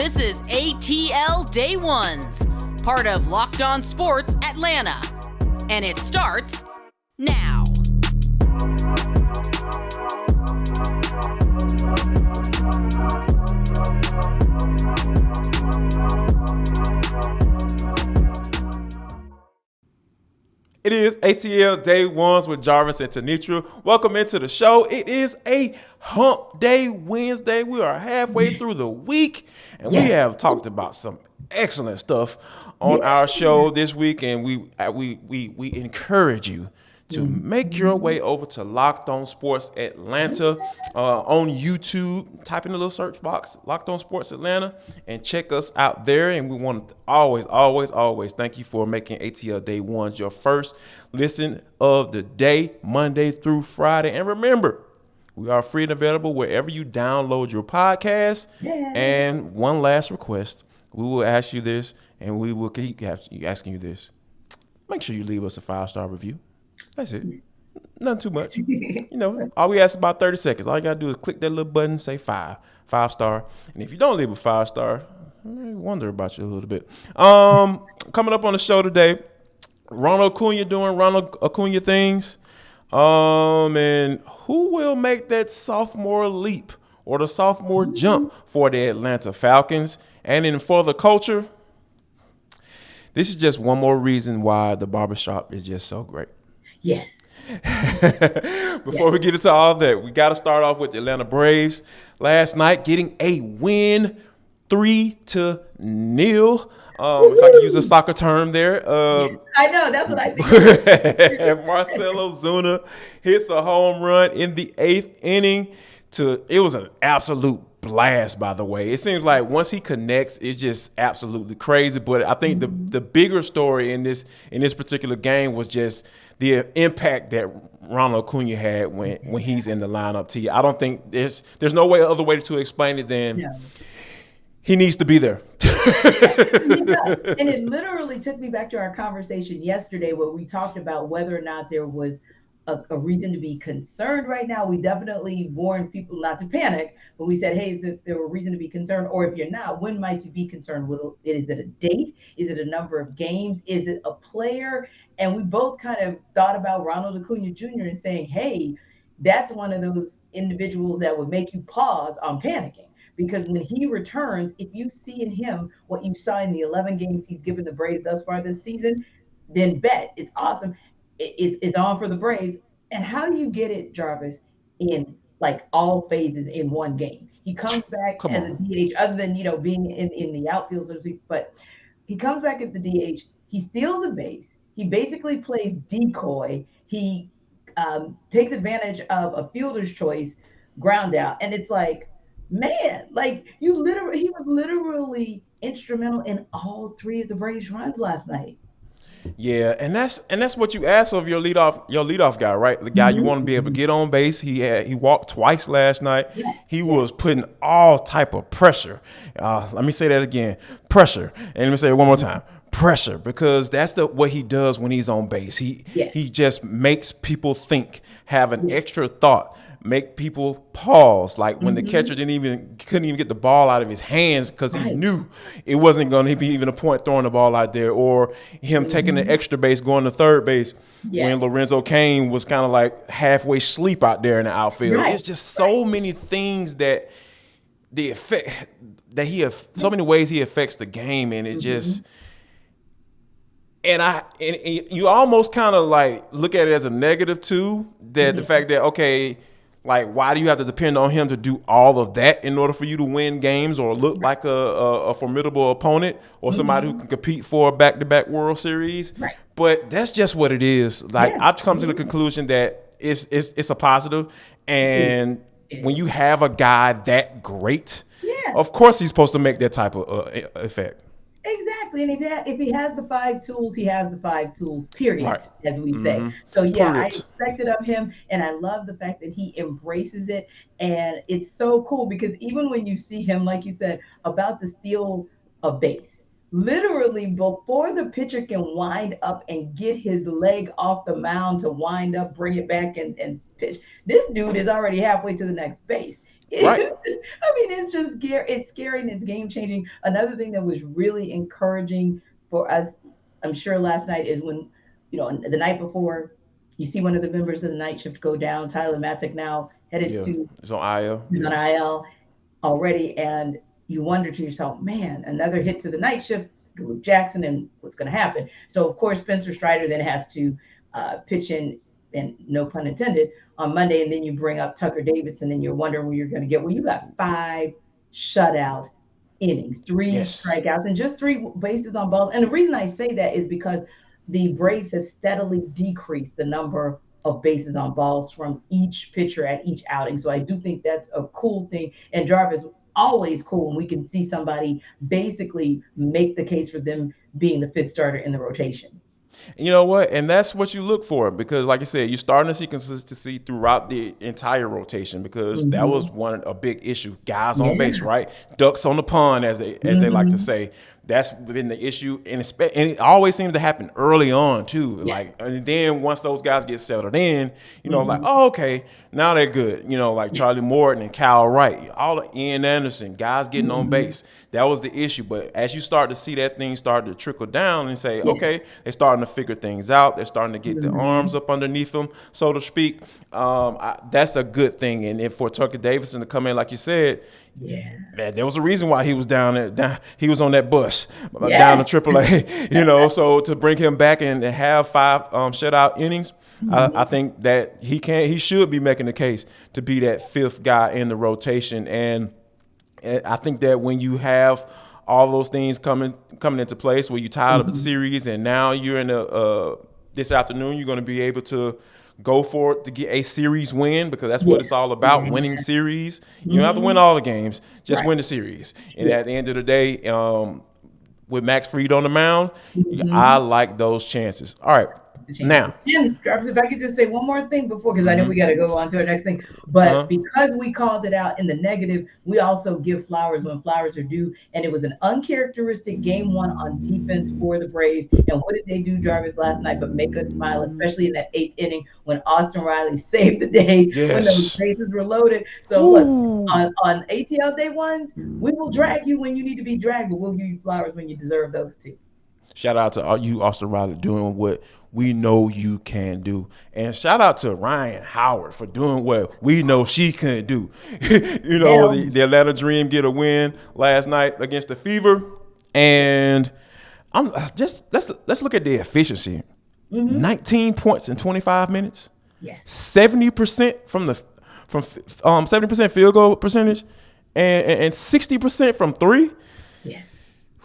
This is ATL Day Ones, part of Locked On Sports Atlanta. And it starts now. It is ATL Day Ones with Jarvis and Tenitra. Welcome into the show. It is a hump day Wednesday. We are halfway through the week, and we have talked about some excellent stuff on our show this week, and we encourage you to make your way over to Locked On Sports Atlanta on YouTube. Type in the little search box, Locked On Sports Atlanta, and check us out there. And we want to always thank you for making ATL Day Ones your first listen of the day, Monday through Friday. And remember, we are free and available wherever you download your podcast. And one last request, we will ask you this, and we will keep asking you this. Make sure you leave us a 5-star review. That's it. Nothing too much. All we ask is about 30 seconds. All you got to do is click that little button, say 5-star. And if you don't leave a 5-star, I wonder about you a little bit. Coming up on the show today, Ronald Acuna doing Ronald Acuna things. And who will make that sophomore leap or the sophomore jump for the Atlanta Falcons? And in For the Culture, this is just one more reason why the barbershop is just so great. Yes. Before we get into all that, we got to start off with the Atlanta Braves last night getting a win, 3-0. If I can use a soccer term there. I know, that's what I think. Marcell Ozuna hits a home run in the 8th inning. It was an absolute blast, by the way. It seems like once he connects, it's just absolutely crazy. But I think the bigger story in this particular game was just the impact that Ronald Acuna had when he's in the lineup. To you, I don't think there's no other way to explain it than he needs to be there. And it literally took me back to our conversation yesterday where we talked about whether or not there was a reason to be concerned right now. We definitely warned people not to panic, but we said, hey, is there a reason to be concerned? Or if you're not, when might you be concerned? Is it a date? Is it a number of games? Is it a player? And we both kind of thought about Ronald Acuna Jr. and saying, hey, that's one of those individuals that would make you pause on panicking. Because when he returns, if you see in him what you saw in the 11 games he's given the Braves thus far this season, then bet it's awesome. It's on for the Braves. And how do you get it, Jarvis, in like all phases in one game? He comes back as a DH, other than, being in the outfield, so to speak, but he comes back at the DH. He steals a base. He basically plays decoy. He takes advantage of a fielder's choice ground out. And it's like, man, like he was literally instrumental in all 3 of the Braves runs last night. Yeah, and that's what you ask of your leadoff guy, right? The guy you want to be able to get on base. He walked twice last night. He was putting all type of pressure. Let me say that again, pressure. And let me say it one more time, pressure, because that's what he does when he's on base. He just makes people think, have an extra thought. Make people pause, like when the catcher couldn't even get the ball out of his hands because he knew it wasn't going to be even a point throwing the ball out there, or him taking the extra base, going to third base when Lorenzo Cain was kind of like halfway asleep out there in the outfield. It's just so many things that the effect that so many ways he affects the game, and it just. And you almost kind of like look at it as a negative too, that the fact that, okay, like, why do you have to depend on him to do all of that in order for you to win games or look like a formidable opponent or somebody who can compete for a back-to-back World Series? Right. But that's just what it is. Like, I've come to the conclusion that it's a positive. And when you have a guy that great, of course he's supposed to make that type of effect. Exactly. And if he has the 5 tools, he has the 5 tools, period, as we say. So, I expected of him, and I love the fact that he embraces it. And it's so cool because even when you see him, like you said, about to steal a base, literally before the pitcher can wind up and get his leg off the mound to wind up, bring it back and pitch, this dude is already halfway to the next base. Right. I mean, it's just scary. It's scary and it's game changing. Another thing that was really encouraging for us, I'm sure last night is when, the night before, you see one of the members of the night shift go down. Tyler Matzik now headed Yeah. to It's on IL. he's on Yeah. IL already, and you wonder to yourself, man, another hit to the night shift, Luke Jackson, and what's going to happen? So of course Spencer Strider then has to pitch in, and no pun intended, on Monday, and then you bring up Tucker Davidson, and you're wondering where you're going to get. Well, you got 5 shutout innings, three Yes. strikeouts, and just 3 bases on balls. And the reason I say that is because the Braves have steadily decreased the number of bases on balls from each pitcher at each outing. So I do think that's a cool thing. And Jarvis, always cool when we can see somebody basically make the case for them being the fifth starter in the rotation. You know what? And that's what you look for because, like I said, you're starting to see consistency throughout the entire rotation because that was Mm-hmm. a big issue. Guys on Yeah. base, right? Ducks on the pond, as they like to Mm-hmm. say. That's been the issue, and it always seems to happen early on too. Like, Yes. and then once those guys get settled in, like, Mm-hmm. oh, okay, now they're good. Like Charlie Morton and Kyle Wright, all of Ian Anderson, guys getting on Mm-hmm. base. That was the issue. But as you start to see that thing start to trickle down and say, Yeah. okay, they're starting to figure things out. They're starting to get the Mm-hmm. arms up underneath them, so to speak. That's a good thing. And if for Tucker Davidson to come in, like you said, Yeah. man, there was a reason why he was down there. He was on that bus down to Yes. AAA. So to bring him back and have 5 shutout innings, I Mm-hmm. think that he should be making the case to be that fifth guy in the rotation. And I think that when you have all those things coming into place, where you tied up the Mm-hmm. series, and now you're in this afternoon, you're going to be able to go for it to get a series win because that's what Yeah. it's all about, Yeah. winning series. You don't have to win Mm-hmm. all the games, just Right. win the series. And Yeah. at the end of the day, with Max Fried on the mound, I Mm-hmm. like those chances. All right, The chances. now. And Travis, if I could just say one more thing before, because I know we Mm-hmm. got to go on to our next thing. But Uh-huh. because we called it out in the negative, we also give flowers when flowers are due. And it was an uncharacteristic game one on defense for the Braves. And what did they do, Jarvis, last night? But make us smile, especially in that 8th inning when Austin Riley saved the day when those Yes. bases were loaded. So look, Woo. on ATL day ones, we will drag you when you need to be dragged, but we'll give you flowers when you deserve those too. Shout out to all you, Austin Riley, doing what we know you can do. And shout out to Rhyne Howard for doing what we know she couldn't do. Hell, The Atlanta Dream get a win last night against the Fever. And I'm just let's look at the efficiency. 19 points in 25 minutes. yes. 70% from 70% field goal percentage and 60% from 3. Yes.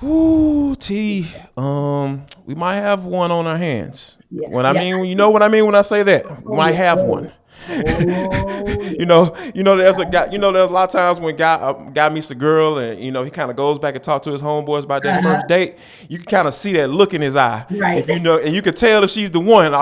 Ooh, T. We might have one on our hands. Yeah. When I Yeah. mean, you know what I mean when I say that. We Oh, might yeah. have Oh, one. oh, yeah. There's a guy. There's a lot of times when guy meets a girl, and he kind of goes back and talk to his homeboys about that Uh-huh. first date. You can kind of see that look in his eye, Right. and you could tell if she's the one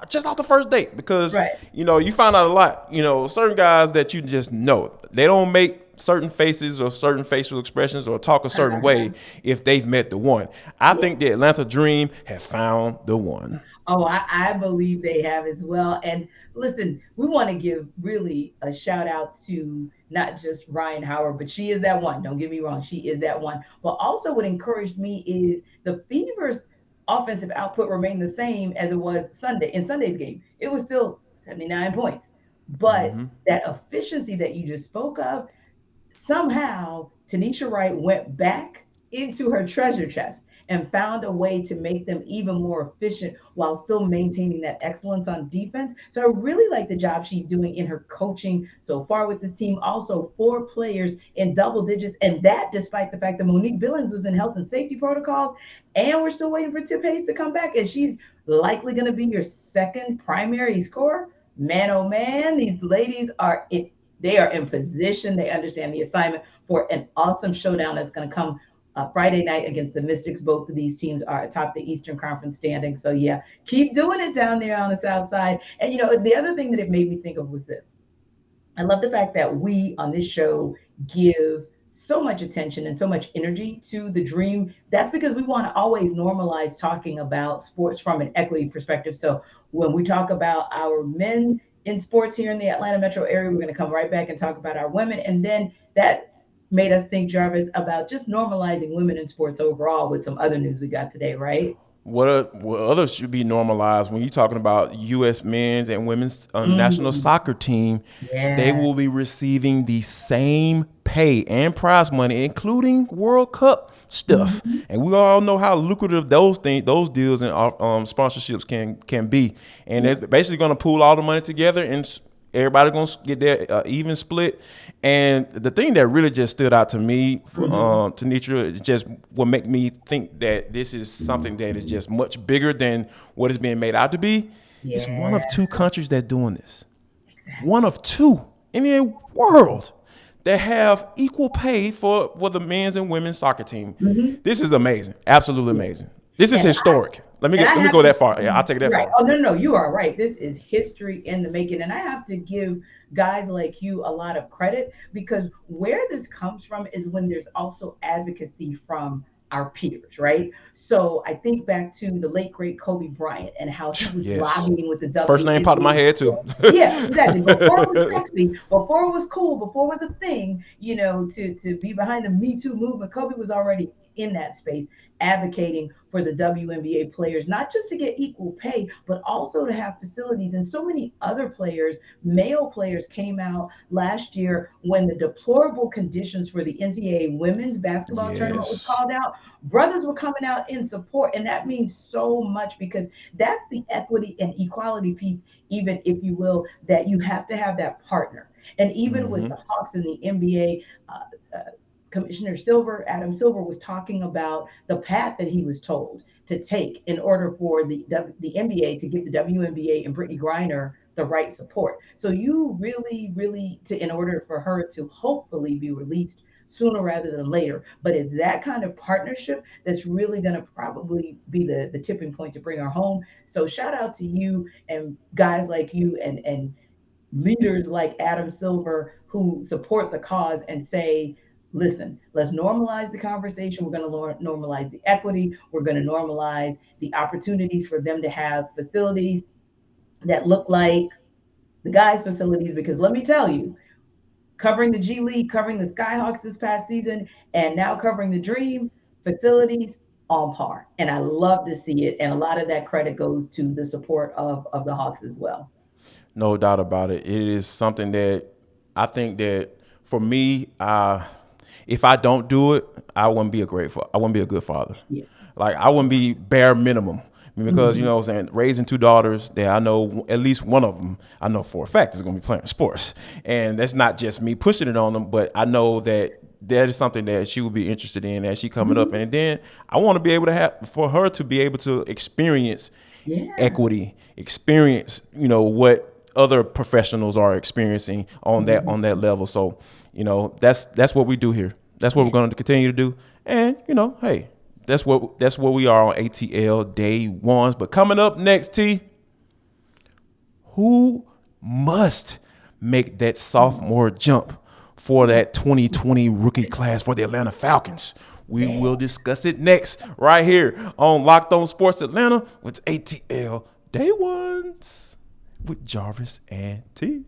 just off the first date because Right. you find out a lot. Certain guys that you just know they don't make certain faces or certain facial expressions or talk a certain way if they've met the one. I think the Atlanta Dream have found the one. Oh, I believe they have as well. And listen, we want to give really a shout out to not just Rhyne Howard, but she is that one. Don't get me wrong, she is that one. But also, what encouraged me is the Fever's offensive output remained the same as it was Sunday's game. It was still 79 points. But that efficiency that you just spoke of, somehow Tanisha Wright went back into her treasure chest and found a way to make them even more efficient while still maintaining that excellence on defense. So I really like the job she's doing in her coaching so far with this team. Also, 4 players in double digits, and that despite the fact that Monique Billings was in health and safety protocols, and we're still waiting for Tip Hayes to come back, and she's likely going to be your second primary scorer. Man, oh man, these ladies they are in position. They understand the assignment for an awesome showdown that's going to come Friday night against the Mystics. Both of these teams are atop the Eastern Conference standing. So yeah, keep doing it down there on the South Side. And the other thing that it made me think of was this. I love the fact that we on this show give so much attention and so much energy to the dream. That's because we want to always normalize talking about sports from an equity perspective. So when we talk about our men in sports here in the Atlanta metro area. We're going to come right back and talk about our women. And then that made us think, Jarvis, about just normalizing women in sports overall with some other news we got today, right? What others should be normalized when you're talking about U.S. men's and women's national Mm, soccer team. They yeah. will be receiving the same pay and prize money, including World Cup stuff. Mhm. And we all know how lucrative those deals and sponsorships can be. And it's basically going to pool all the money together and everybody gonna get their even split. And the thing that really just stood out to me, for, Mhm. Tenitra, is just what make me think that this is something that is just much bigger than what is being made out to be. It's one Yeah, of two countries that's doing this. One exactly. of two in the world that have equal pay for the men's and women's soccer team. Mhm. This is amazing. Absolutely Yeah. amazing. This is And historic. And I Let me have go to, that far. Yeah, I'll take it that right. far. Oh, no, no, no, you are right. This is history in the making. And I have to give guys like you a lot of credit because where this comes from is when there's also advocacy from our peers, right? So I think back to the late, great Kobe Bryant and how he was Yes. lobbying with the First name popped in my WNBA. head too. Yeah, exactly. Before it was sexy, before it was cool, before it was a thing, to be behind the Me Too movement, Kobe was already in that space advocating for the WNBA players, not just to get equal pay, but also to have facilities. And so many other players, male players, came out last year when the deplorable conditions for the NCAA women's basketball tournament was Yes. called out. Brothers were coming out in support, and that means so much because that's the equity and equality piece, even if you will, that you have to have that partner. And even with the Hawks and the NBA, Commissioner Silver, Adam Silver, was talking about the path that he was told to take in order for the NBA to give the WNBA and Brittany Griner the right support. So you really, really, in order for her to hopefully be released sooner rather than later. But it's that kind of partnership that's really going to probably be the tipping point to bring her home. So shout out to you and guys like you and leaders like Adam Silver who support the cause and say, listen, let's normalize the conversation. We're going to normalize the equity. We're going to normalize the opportunities for them to have facilities that look like the guys' facilities. Because let me tell you, covering the G League, covering the Skyhawks this past season, and now covering the Dream facilities on par. And I love to see it. And a lot of that credit goes to the support of the Hawks as well. No doubt about it. It is something that I think that for me, if I don't do it, I wouldn't be I wouldn't be a good father. Yeah. Like I wouldn't be bare minimum. Because you Mhm. know what I'm saying, raising two daughters that I know at least one of them I know for a fact is going to be playing sports, and that's not just me pushing it on them, but I know that is something that she would be interested in as she coming up, Mhm. and then I want to be able to have for her to be able to experience Yeah. equity, experience what other professionals are experiencing on Mhm. that level. So that's what we do here. That's what we're Yeah. going to continue to do, and hey. That's what we are on ATL day ones. But coming up next, T, who must make that sophomore jump for that 2020 rookie class for the Atlanta Falcons? We Yeah. will discuss it next right here on Locked On Sports Atlanta with ATL day ones with Jarvis and T.